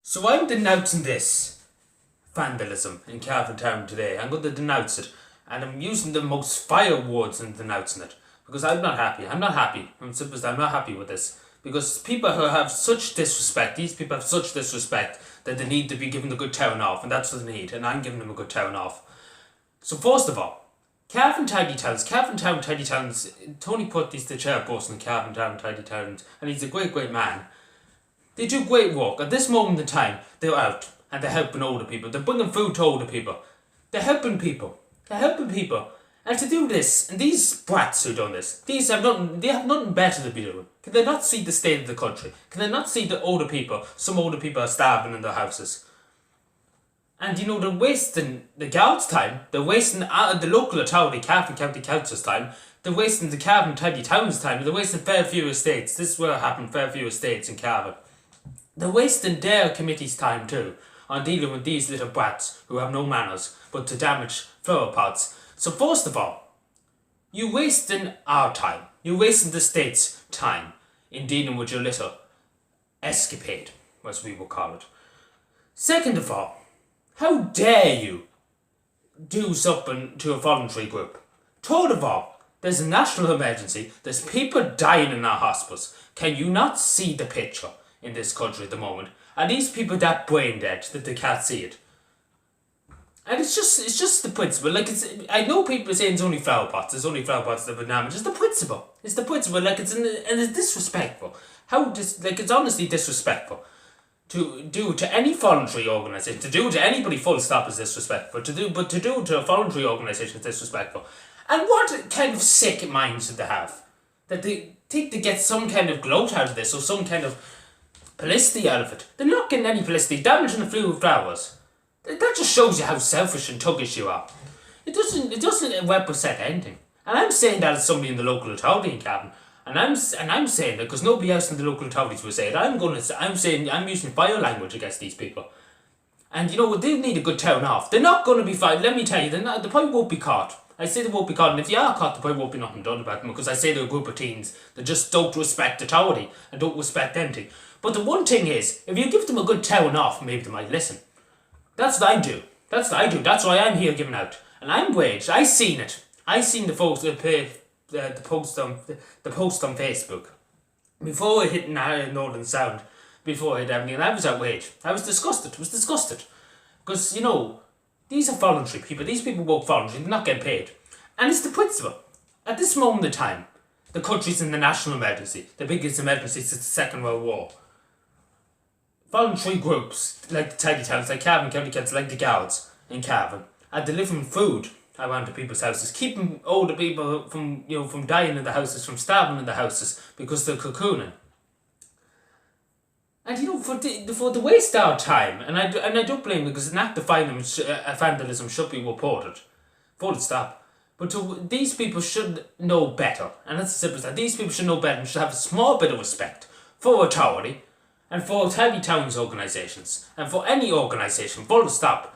So I'm denouncing this vandalism in Cavan Town today. I'm going to denounce it, and I'm using the most fire words in denouncing it because I'm not happy. I'm not happy. I'm not happy with this because people who have such disrespect, these people have such disrespect that they need to be given a good town off, and that's what they need. And I'm giving them a good town off. So first of all, Cavan Town Tidy Towns. Tony put these the chairperson in Cavan Town Tidy Towns, and he's a great man. They do great work. At this moment in time, they're out and they're helping older people. They're bringing food to older people. They're helping people. And to do this, and these brats who done this, they have nothing better to be doing. Can they not see the state of the country? Can they not see that some older people are starving in their houses? And they're wasting the guards' time. They're wasting the local authority, Cavan County Council's time. They're wasting the Cavan Tidy Towns' time. They're wasting Fairview Estates. This is where it happened, Fairview Estates in Cavan. They're wasting their committee's time too on dealing with these little brats who have no manners but to damage flower pots. So first of all, you're wasting our time. You're wasting the state's time in dealing with your little escapade, as we will call it. Second of all, how dare you do something to a voluntary group? Third of all, there's a national emergency. There's people dying in our hospitals. Can you not see the picture in this country at the moment? Are these people that brain dead that they can't see it? And it's just the principle. I know people saying it's only flower pots. It's only flower pots that were damaged. It's the principle. It's the principle. And it's disrespectful. It's honestly disrespectful to do to any voluntary organisation. To do to anybody full stop is disrespectful. To do to a voluntary organisation is disrespectful. And what kind of sick minds do they have? That they think they get some kind of gloat out of this or some kind of publicity out of it. They're not getting any publicity. Damaging the flue of flowers. That just shows you how selfish and tuggish you are. It doesn't represent anything. And I'm saying that as somebody in the local authority in Cavan. And I'm saying that because nobody else in the local authorities will say it. I'm using fire language against these people. And they need a good town off. They're not going to be fired. Let me tell you, they probably won't be caught. I say they won't be caught, and if they are caught, there probably won't be nothing done about them because I say they're a group of teens that just don't respect authority and don't respect anything. But the one thing is, if you give them a good town off, maybe they might listen. That's what I do. That's why I'm here giving out. And I'm waged. I seen it. I seen the folks the post on Facebook before it hit Northern Sound, before it hit everything, and I was outraged. I was disgusted. Because these are voluntary people. These people work voluntary. They're not getting paid. And it's the principle. At this moment in time, the country's in the national emergency, the biggest emergency since the Second World War. Voluntary groups like the Tidy Towns, like Cavan County Council, like the Guards in Cavan, are delivering food around to people's houses, keeping older people from dying in the houses, from starving in the houses because they're cocooning. And for the waste our time, and I don't blame them because an act of vandalism should be reported, full stop. But these people should know better, and that's as simple as that. These people should know better and should have a small bit of respect for authority and for Tidy Towns organisations and for any organisation, full stop.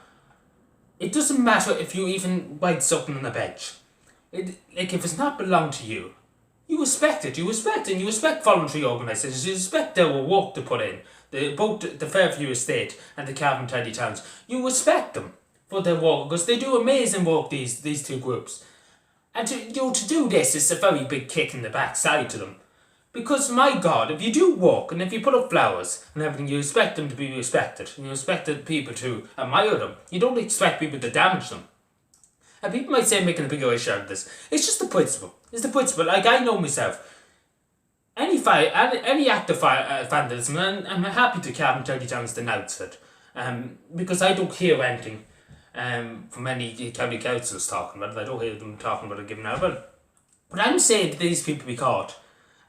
It doesn't matter if you even write something on a bench. If it's not belong to you, you respect it. You respect voluntary organisations. You respect their work to put in. Both the Fairview Estate and the Cavan Tidy Towns. You respect them for their work because they do amazing work. These two groups, and to do this is a very big kick in the backside to them. Because my God, if you do work and if you put up flowers and everything, you expect them to be respected. And you expect the people to admire them. You don't expect people to damage them. And people might say making a bigger issue out of this. It's just the principle. It's the principle. Like I know myself. Any act of vandalism, and I'm happy to Cavan Tidy Towns denounce it. Because I don't hear anything from any county councils talking about it. I don't hear them talking about it, giving out about it. But I'm saying that these people be caught.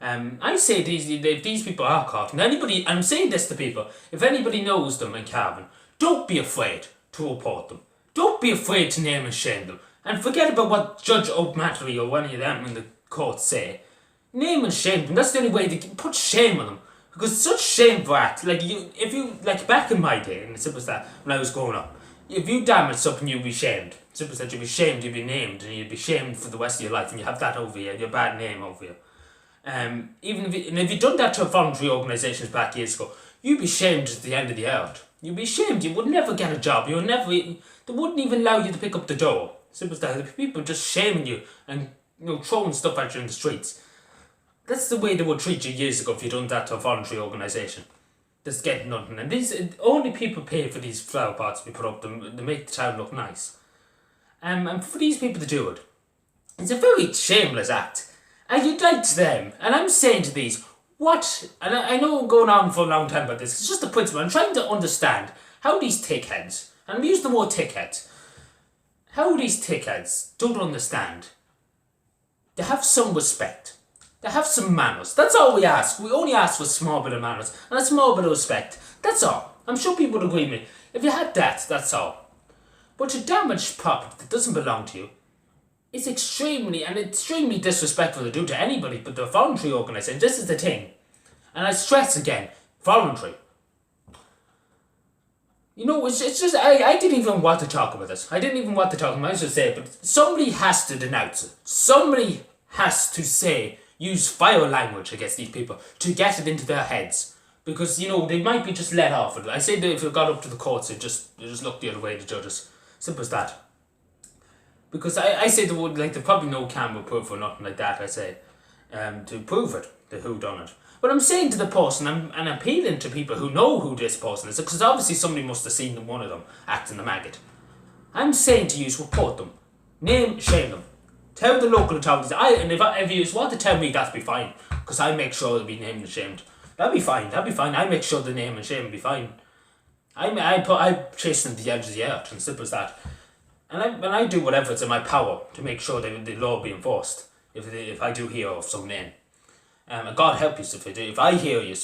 I say if these people are caught, and I'm saying this to people, if anybody knows them in Cavan, don't be afraid to report them. Don't be afraid to name and shame them. And forget about what Judge O'Malley or any of them in the court say. Name and shame them. That's the only way to put shame on them. Because it's such shameful act. Like back in my day, and it's simple as that, when I was growing up, if you damage something, you'd be shamed. Simple as that, you'd be shamed, you'd be named, and you'd be shamed for the rest of your life, and you have that over you, your bad name over you. Even if you'd done that to voluntary organisations back years ago, you'd be shamed at the end of the earth. You'd be ashamed. You would never get a job. You would never. They wouldn't even allow you to pick up the door. Simple as that. The people just shaming you and throwing stuff at you in the streets. That's the way they would treat you years ago if you done that to a voluntary organisation. Just get nothing. And these only people pay for these flower pots we put up. They make the town look nice. And for these people to do it, it's a very shameless act. And you'd like to them. And I'm saying to these, what? And I know I'm going on for a long time about this. It's just the principle. I'm trying to understand how these tickheads, and I'm using the word tickheads, how these tickheads don't understand. They have some respect. They have some manners. That's all we ask. We only ask for a small bit of manners and a small bit of respect. That's all. I'm sure people would agree with me. If you had that, that's all. But to damage property that doesn't belong to you is extremely disrespectful to do to anybody but the voluntary organisation. This is the thing. And I stress again, voluntary. It's just, I didn't even want to talk about this. I didn't even want to talk about it, I should say it, but somebody has to denounce it. Somebody has to use vile language against these people to get it into their heads. Because, they might be just let off. I say that if it got up to the courts, they just look the other way, the judges. Simple as that. Because I say the word, like, there's probably no camera proof or nothing like that, I say, to prove it, who done it. But I'm saying to the person, and appealing to people who know who this person is, because obviously somebody must have seen one of them acting the maggot. I'm saying to you, report them. Name, shame them. Tell the local authorities. If you want to tell me, that'd be fine, because I make sure they'll be named and shamed. That'd be fine. I make sure the name and shame will be fine. I chase them to the edge of the earth, and simple as that. And I do whatever's in my power to make sure that the law be enforced. If I do hear of some name, and God help you if I hear you,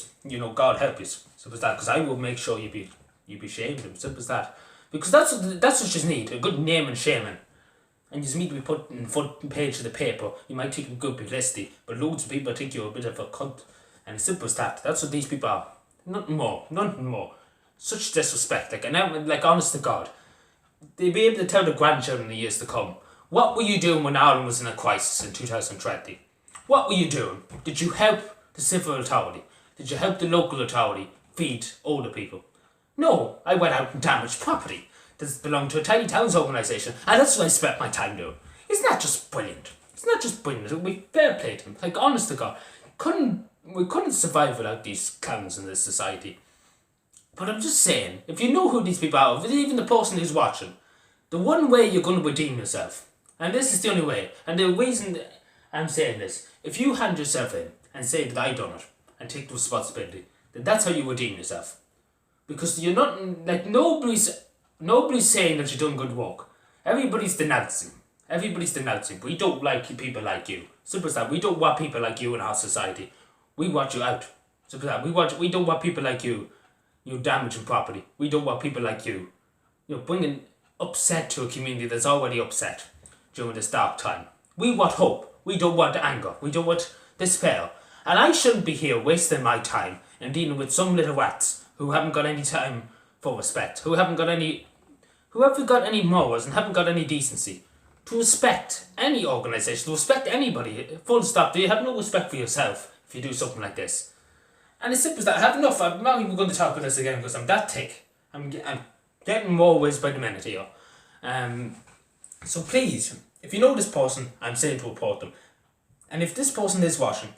God help you. Simple as that. Because I will make sure you be shamed. Simple as that. Because that's what you need, a good name and shaming. And you just need to be put in the front page of the paper. You might think you're good publicity, but loads of people think you're a bit of a cunt. And it's simple as that. That's what these people are. Nothing more. Such disrespect. Honest to God. They'll be able to tell the grandchildren in the years to come, what were you doing when Ireland was in a crisis in 2020? What were you doing? Did you help the civil authority? Did you help the local authority feed older people? No, I went out and damaged property that belonged to a tiny towns organisation, and that's what I spent my time doing. Isn't that just brilliant? It would be fair play to them. Like, honest to God, we couldn't survive without these clowns in this society. But I'm just saying, if you know who these people are, if even the person who's watching, the one way you're going to redeem yourself, and this is the only way, and the reason I'm saying this, if you hand yourself in and say that I done it, and take the responsibility, then that's how you redeem yourself. Because you're not, like, nobody's saying that you're doing good work. Everybody's denouncing. We don't like people like you. Simple as that. We don't want people like you in our society. We want you out. Simple as that. We don't want people like you damaging property. We don't want people like you bringing upset to a community that's already upset during this dark time. We want hope. We don't want anger. We don't want despair. And I shouldn't be here wasting my time and dealing with some little rats who haven't got any time for respect, who haven't got any morals and haven't got any decency to respect any organisation, to respect anybody. Full stop. Do you have no respect for yourself if you do something like this? And it's simple as that. I have enough. I'm not even going to talk about this again because I'm that thick. I'm getting more words by the minute here. So please, if you know this person, I'm saying to report them. And if this person is watching,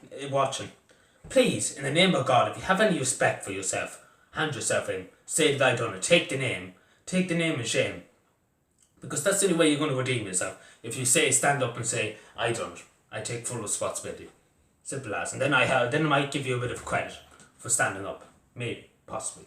please, in the name of God, if you have any respect for yourself, hand yourself in. Say that I done it. Take the name and shame. Because that's the only way you're going to redeem yourself. If you stand up and say, I done it. I take full responsibility. Simple as. And then I might give you a bit of credit for standing up. Maybe. Possibly.